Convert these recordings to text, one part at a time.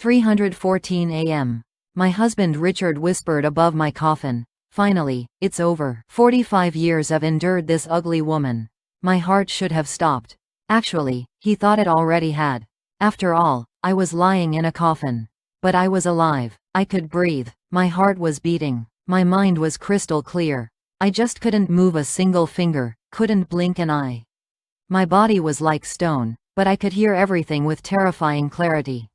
3:14 a.m. My husband Richard whispered above my coffin. Finally, it's over. 45 years I've endured this ugly woman. My heart should have stopped. Actually, he thought it already had. After all, I was lying in a coffin. But I was alive. I could breathe. My heart was beating. My mind was crystal clear. I just couldn't move a single finger, couldn't blink an eye. My body was like stone, but I could hear everything with terrifying clarity.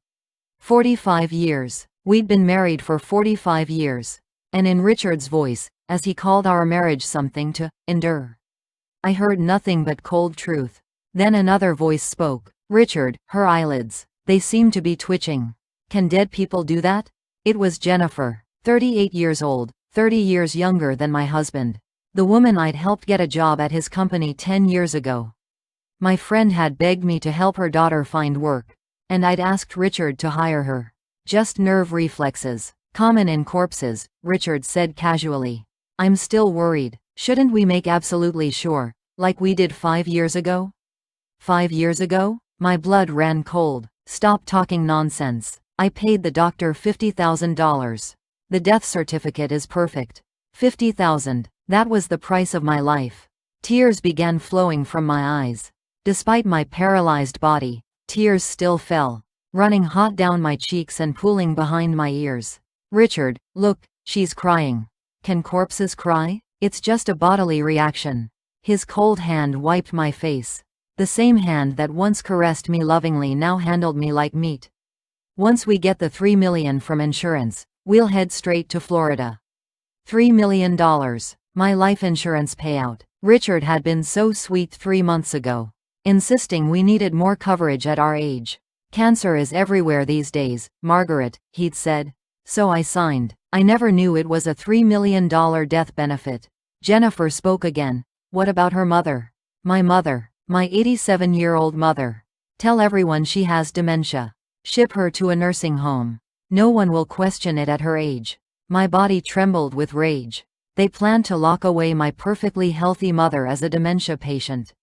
45 years. We'd been married for 45 years. And in Richard's voice, as he called our marriage something to endure, I heard nothing but cold truth. Then another voice spoke. Richard, her eyelids. They seemed to be twitching. Can dead people do that? It was Jennifer, 38 years old, 30 years younger than my husband. The woman I'd helped get a job at his company 10 years ago. My friend had begged me to help her daughter find work. And I'd asked Richard to hire her. Just nerve reflexes. Common in corpses, Richard said casually. I'm still worried. Shouldn't we make absolutely sure, like we did 5 years ago? 5 years ago? My blood ran cold. Stop talking nonsense. I paid the doctor $50,000. The death certificate is perfect. $50,000. That was the price of my life. Tears began flowing from my eyes. Despite my paralyzed body, tears still fell, running hot down my cheeks and pooling behind my ears. Richard, look, she's crying. Can corpses cry? It's just a bodily reaction. His cold hand wiped my face. The same hand that once caressed me lovingly now handled me like meat. Once we get the $3 million from insurance, we'll head straight to Florida. $3 million. My life insurance payout. Richard had been so sweet 3 months ago, insisting we needed more coverage at our age. Cancer is everywhere these days, Margaret, he'd said. So I signed. I never knew it was a $3 million death benefit. Jennifer spoke again. What about her mother? My mother. My 87-year-old mother. Tell everyone she has dementia. Ship her to a nursing home. No one will question it at her age. My body trembled with rage. They planned to lock away my perfectly healthy mother as a dementia patient.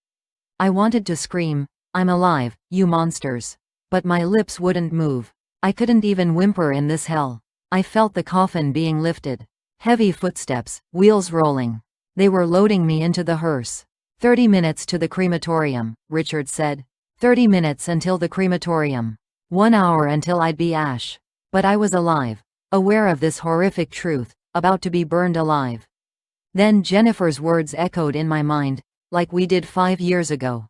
I wanted to scream, I'm alive, you monsters. But my lips wouldn't move. I couldn't even whimper in this hell. I felt the coffin being lifted. Heavy footsteps, wheels rolling. They were loading me into the hearse. 30 minutes to the crematorium, Richard said. 30 minutes until the crematorium. 1 hour until I'd be ash. But I was alive, aware of this horrific truth, about to be burned alive. Then Jennifer's words echoed in my mind, like we did 5 years ago.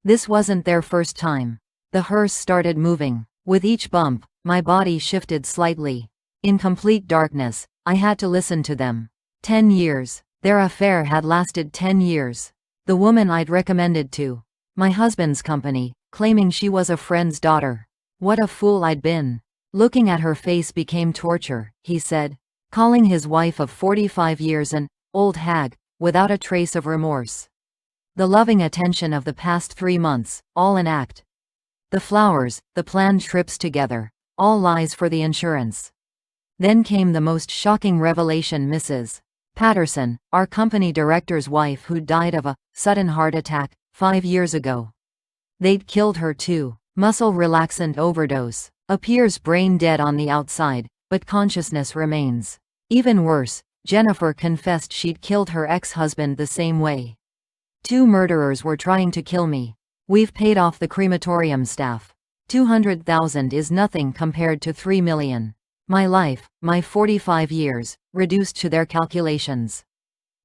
This wasn't their first time. The hearse started moving. With each bump, my body shifted slightly. In complete darkness, I had to listen to them. 10 years. Their affair had lasted 10 years. The woman I'd recommended to my husband's company, claiming she was a friend's daughter. What a fool I'd been. Looking at her face became torture, he said, calling his wife of 45 years an old hag, without a trace of remorse. The loving attention of the past 3 months, all an act. The flowers, the planned trips together, all lies for the insurance. Then came the most shocking revelation. Mrs. Patterson, our company director's wife who died of a sudden heart attack 5 years ago. They'd killed her too. Muscle relaxant overdose. Appears brain dead on the outside, but consciousness remains. Even worse, Jennifer confessed she'd killed her ex-husband the same way. 2 murderers were trying to kill me. We've paid off the crematorium staff. $200,000 is nothing compared to $3 million. My life, my 45 years, reduced to their calculations.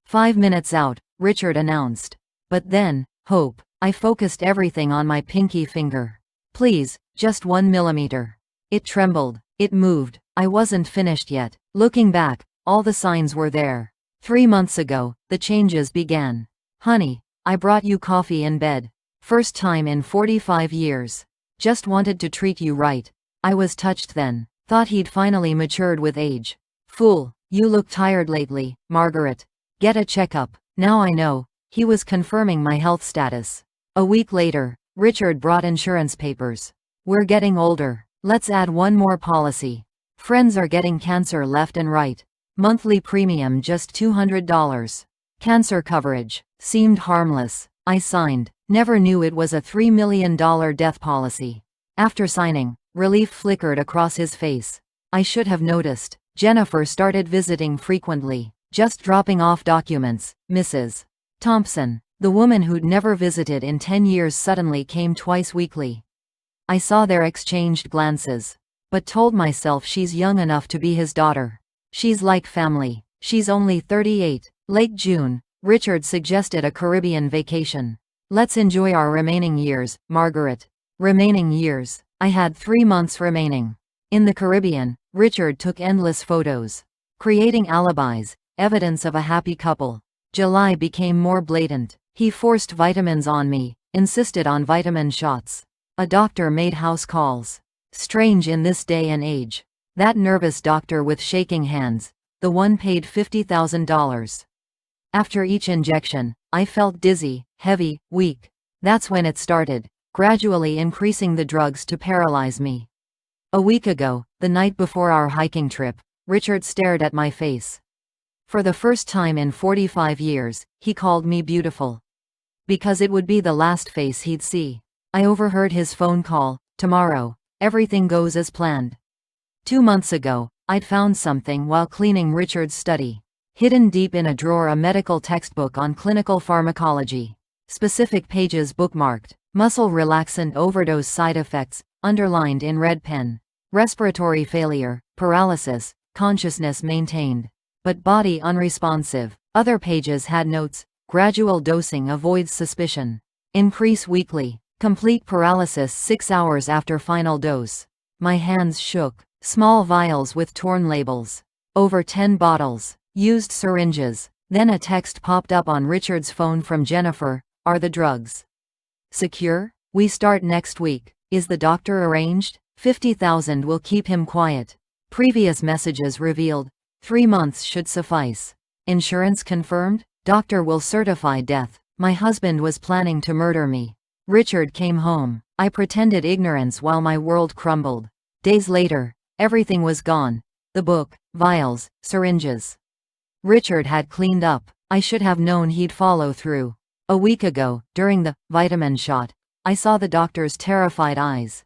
5 minutes out, Richard announced. But then, hope. I focused everything on my pinky finger. Please, just 1 millimeter. It trembled. It moved. I wasn't finished yet. Looking back, all the signs were there. 3 months ago, the changes began. Honey, I brought you coffee in bed. First time in 45 years. Just wanted to treat you right. I was touched then. Thought he'd finally matured with age. Fool, you look tired lately, Margaret. Get a checkup. Now I know. He was confirming my health status. A week later, Richard brought insurance papers. We're getting older. Let's add 1 more policy. Friends are getting cancer left and right. Monthly premium just $200. Cancer coverage. Seemed harmless. I signed. Never knew it was a $3 million death policy. After signing, Relief flickered across his face. I should have noticed. Jennifer started visiting frequently, just dropping off documents. Mrs. Thompson, the woman who'd never visited in 10 years, suddenly came twice weekly. I saw their exchanged glances, but told myself she's young enough to be his daughter. She's like family. She's only 38. Late June, Richard suggested a Caribbean vacation. Let's enjoy our remaining years, Margaret. Remaining years. I had 3 months remaining. In the Caribbean, Richard took endless photos, creating alibis, evidence of a happy couple. July became more blatant. He forced vitamins on me, insisted on vitamin shots. A doctor made house calls. Strange in this day and age. That nervous doctor with shaking hands, the one paid $50,000. After each injection, I felt dizzy, heavy, weak. That's when it started, gradually increasing the drugs to paralyze me. A week ago, the night before our hiking trip, Richard stared at my face. For the first time in 45 years, he called me beautiful. Because it would be the last face he'd see. I overheard his phone call. Tomorrow, everything goes as planned. 2 months ago, I'd found something while cleaning Richard's study. Hidden deep in a drawer, a medical textbook on clinical pharmacology. Specific pages bookmarked. Muscle relaxant overdose side effects, underlined in red pen. Respiratory failure, paralysis, consciousness maintained, but body unresponsive. Other pages had notes. Gradual dosing avoids suspicion. Increase weekly. Complete paralysis 6 hours after final dose. My hands shook. Small vials with torn labels. Over 10 bottles. Used syringes. Then a text popped up on Richard's phone from Jennifer. Are the drugs secure? We start next week. Is the doctor arranged? 50,000 will keep him quiet. Previous messages revealed. 3 months should suffice. Insurance confirmed? Doctor will certify death. My husband was planning to murder me. Richard came home. I pretended ignorance while my world crumbled. Days later, everything was gone. The book, vials, syringes. Richard had cleaned up. I should have known he'd follow through. A week ago, during the vitamin shot, I saw the doctor's terrified eyes.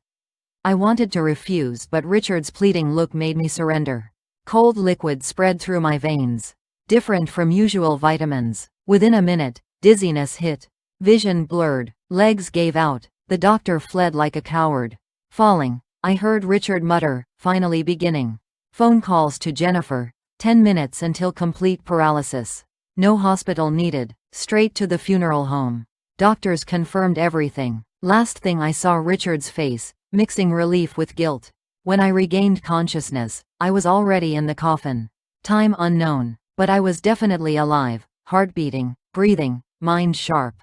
I wanted to refuse, but Richard's pleading look made me surrender. Cold liquid spread through my veins. Different from usual vitamins. Within a minute, dizziness hit. Vision blurred. Legs gave out. The doctor fled like a coward. Falling, I heard Richard mutter, finally beginning. Phone calls to Jennifer. 10 minutes until complete paralysis. No hospital needed. Straight to the funeral home. Doctors confirmed everything. Last thing I saw Richard's face, mixing relief with guilt. When I regained consciousness, I was already in the coffin. Time unknown, but I was definitely alive, heart beating, breathing, mind sharp.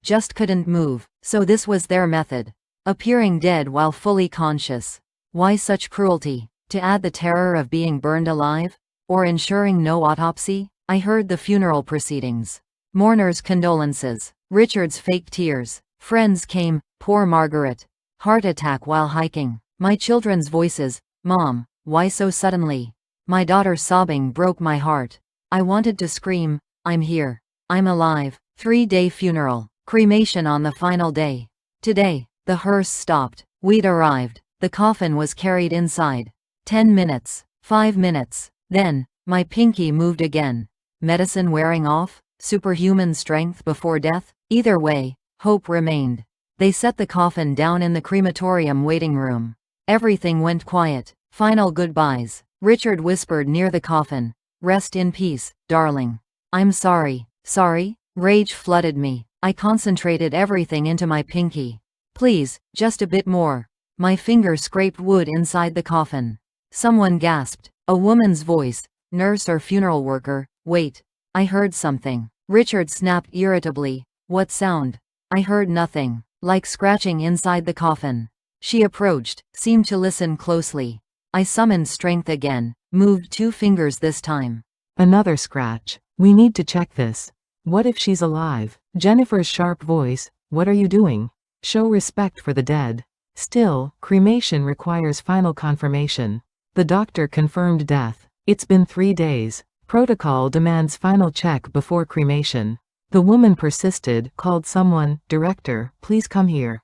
Just couldn't move, so this was their method. Appearing dead while fully conscious. Why such cruelty? To add the terror of being burned alive? Or ensuring no autopsy? I heard the funeral proceedings. Mourners' condolences. Richard's fake tears. Friends came. Poor Margaret. Heart attack while hiking. My children's voices. Mom, why so suddenly? My daughter sobbing broke my heart. I wanted to scream. I'm here. I'm alive. 3-day funeral. Cremation on the final day. Today, the hearse stopped. We'd arrived. The coffin was carried inside. 10 minutes. 5 minutes. Then, my pinky moved again. Medicine wearing off? Superhuman strength before death? Either way, hope remained. They set the coffin down in the crematorium waiting room. Everything went quiet. Final goodbyes. Richard whispered near the coffin. Rest in peace, darling. I'm sorry. Sorry? Rage flooded me. I concentrated everything into my pinky. Please, just a bit more. My finger scraped wood inside the coffin. Someone gasped. A woman's voice. Nurse or funeral worker. Wait. I heard something. Richard snapped irritably. What sound? I heard nothing. Like scratching inside the coffin. She approached, seemed to listen closely. I summoned strength again, moved 2 fingers this time. Another scratch. We need to check this. What if she's alive? Jennifer's sharp voice. What are you doing? Show respect for the dead. Still, cremation requires final confirmation. The doctor confirmed death. It's been 3 days. Protocol demands final check before cremation. The woman persisted, called someone. Director, please come here.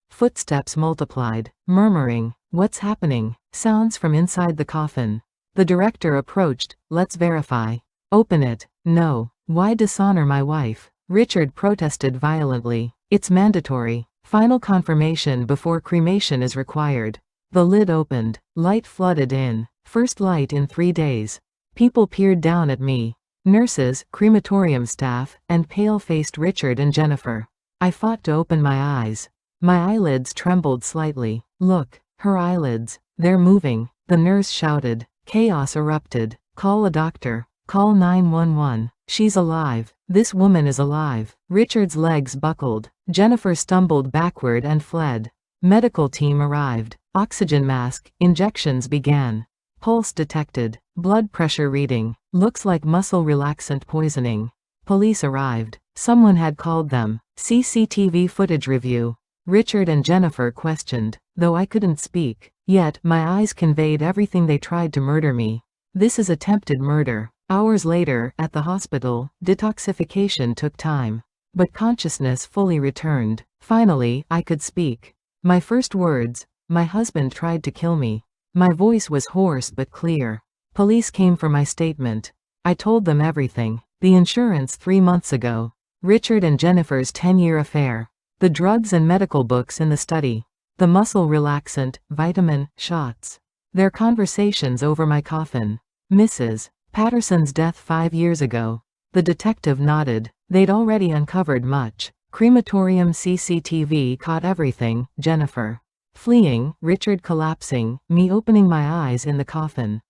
Footsteps multiplied. Murmuring. What's happening? Sounds from inside the coffin. The director approached. Let's verify. Open it. No. Why dishonor my wife? Richard protested violently. It's mandatory. Final confirmation before cremation is required. The lid opened. Light flooded in. First light in 3 days. People peered down at me. Nurses, crematorium staff, and pale-faced Richard and Jennifer. I fought to open my eyes. My eyelids trembled slightly. Look, her eyelids. They're moving. The nurse shouted. Chaos erupted. Call a doctor. Call 911. She's alive. This woman is alive. Richard's legs buckled. Jennifer stumbled backward and fled. Medical team arrived. Oxygen mask. Injections began. Pulse detected. Blood pressure reading. Looks like muscle relaxant poisoning. Police arrived. Someone had called them. CCTV footage review. Richard and Jennifer questioned. Though I couldn't speak. Yet, my eyes conveyed everything. They tried to murder me. This is attempted murder. Hours later, at the hospital, detoxification took time. But consciousness fully returned. Finally, I could speak. My first words, my husband tried to kill me. My voice was hoarse but clear. Police came for my statement. I told them everything. The insurance 3 months ago. Richard and Jennifer's 10-year affair. The drugs and medical books in the study. The muscle relaxant, vitamin, shots. Their conversations over my coffin. Mrs. Patterson's death 5 years ago. The detective nodded. They'd already uncovered much. Crematorium CCTV caught everything. Jennifer fleeing, Richard collapsing, me opening my eyes in the coffin.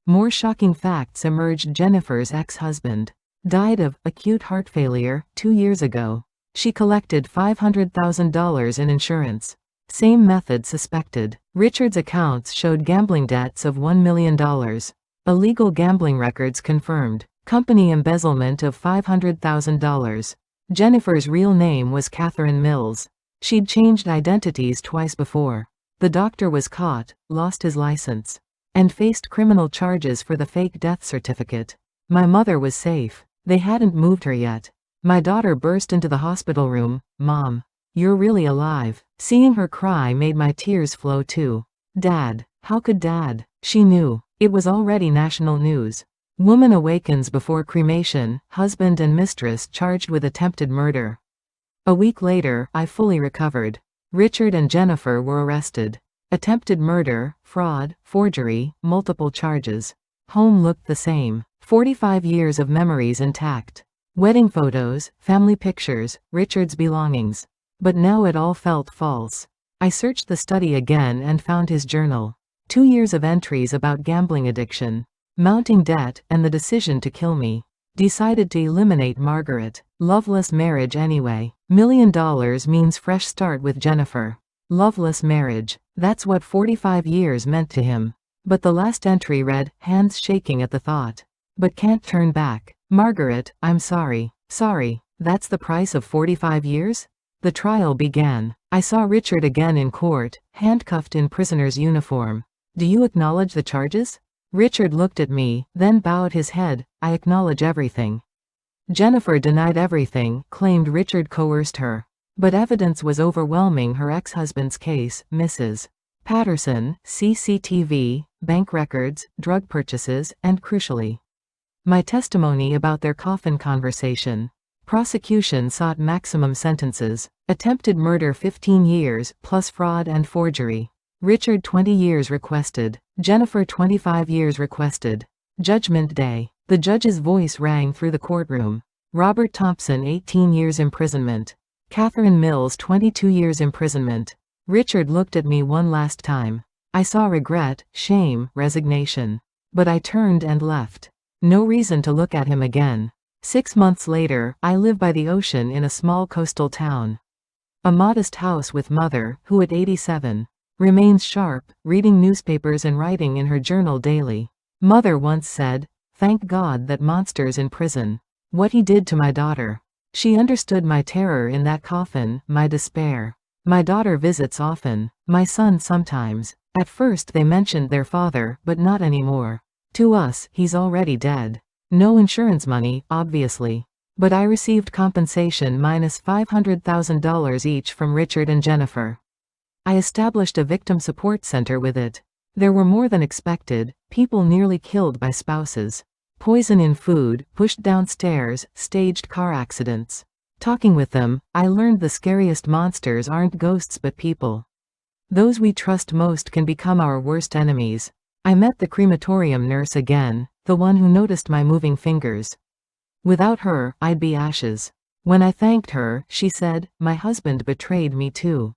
More shocking facts emerged. Jennifer's ex-husband died of acute heart failure 2 years ago. She collected $500,000 in insurance. Same method suspected. Richard's accounts showed gambling debts of $1 million. Illegal gambling records confirmed. Company embezzlement of $500,000. Jennifer's real name was Catherine Mills. She'd changed identities twice before. The doctor was caught, lost his license, and faced criminal charges for the fake death certificate. My mother was safe. They hadn't moved her yet. My daughter burst into the hospital room. Mom, you're really alive. Seeing her cry made my tears flow too. Dad, how could Dad? She knew. It was already national news. Woman awakens before cremation, husband and mistress charged with attempted murder. A week later, I fully recovered. Richard and Jennifer were arrested. Attempted murder, fraud, forgery, multiple charges. Home looked the same. 45 years of memories intact. Wedding photos, family pictures, Richard's belongings. But now it all felt false. I searched the study again and found his journal. 2 years of entries about gambling addiction, mounting debt, and the decision to kill me. Decided to eliminate Margaret. Loveless marriage anyway. $1 million means fresh start with Jennifer. Loveless marriage. That's what 45 years meant to him. But the last entry read, hands shaking at the thought. But can't turn back. Margaret, I'm sorry. Sorry. That's the price of 45 years? The trial began. I saw Richard again in court, handcuffed in prisoner's uniform. Do you acknowledge the charges? Richard looked at me, then bowed his head. I acknowledge everything. Jennifer denied everything, claimed Richard coerced her. But evidence was overwhelming. Her ex-husband's case, Mrs. Patterson, CCTV, bank records, drug purchases, and crucially, my testimony about their coffin conversation. Prosecution sought maximum sentences. Attempted murder 15 years, plus fraud and forgery. Richard 20 years requested. Jennifer 25 years requested. Judgment Day. The judge's voice rang through the courtroom. Robert Thompson 18 years imprisonment. Catherine Mills 22 years imprisonment. Richard looked at me one last time. I saw regret, shame, resignation. But I turned and left. No reason to look at him again. 6 months later, I live by the ocean in a small coastal town. A modest house with mother, who at 87, remains sharp, reading newspapers and writing in her journal daily. Mother once said, "Thank God that monster's in prison. What he did to my daughter." She understood my terror in that coffin, my despair. My daughter visits often, my son sometimes. At first they mentioned their father, but not anymore. To us, he's already dead. No insurance money, obviously. But I received compensation minus $500,000 each from Richard and Jennifer. I established a victim support center with it. There were more than expected, people nearly killed by spouses. Poison in food, pushed downstairs, staged car accidents. Talking with them, I learned the scariest monsters aren't ghosts but people. Those we trust most can become our worst enemies. I met the crematorium nurse again, the one who noticed my moving fingers. Without her, I'd be ashes. When I thanked her, she said, "My husband betrayed me too.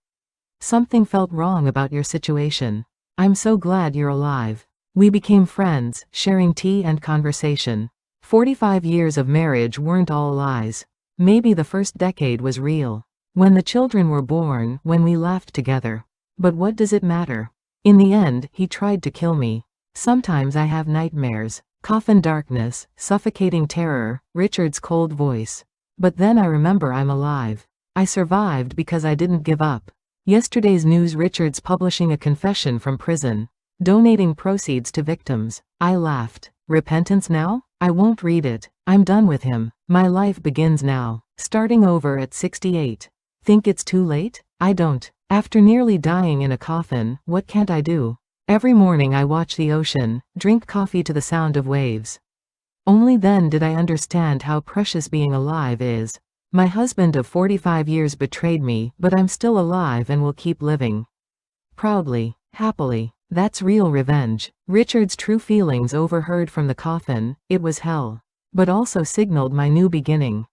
Something felt wrong about your situation. I'm so glad you're alive." We became friends, sharing tea and conversation. 45 years of marriage weren't all lies. Maybe the first decade was real. When the children were born, when we laughed together. But what does it matter? In the end, he tried to kill me. Sometimes I have nightmares. Coffin darkness, suffocating terror, Richard's cold voice. But then I remember I'm alive. I survived because I didn't give up. Yesterday's news: Richard's publishing a confession from prison. Donating proceeds to victims. I laughed. Repentance now? I won't read it. I'm done with him. My life begins now. Starting over at 68. Think it's too late? I don't. After nearly dying in a coffin, what can't I do? Every morning I watch the ocean, drink coffee to the sound of waves. Only then did I understand how precious being alive is. My husband of 45 years betrayed me, but I'm still alive and will keep living. Proudly, happily. That's real revenge. Richard's true feelings overheard from the coffin. It was hell. But also signaled my new beginning.